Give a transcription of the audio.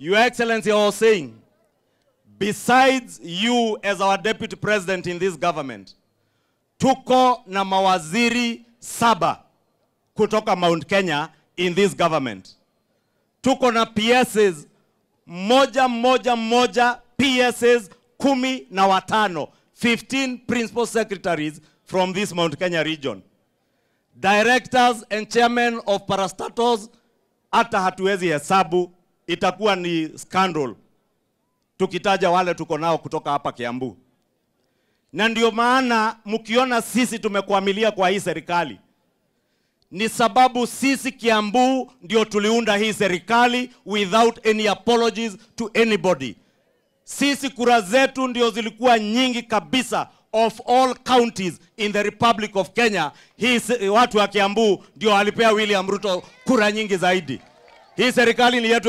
Your Excellency, I was saying, besides you as our deputy president in this government, tuko na mawaziri 7 kutoka Mount Kenya in this government. Tuko na PSs moja PSs 15, 15 principal secretaries from this Mount Kenya region. Directors and chairmen of parastatals, hata hatuwezi hesabu, itakuwa ni scandal tukitaja wale tuko nao kutoka hapa Kiambu. Na ndio maana mkiona sisi tumekuamilia kwa hii serikali, ni sababu sisi Kiambu ndio tuliunda hii serikali without any apologies to anybody. Sisi kura zetu ndio zilikuwa nyingi kabisa of all counties in the Republic of Kenya. Hii watu wa Kiambu ndio walipea William Ruto kura nyingi zaidi. Hii serikali ni yetu.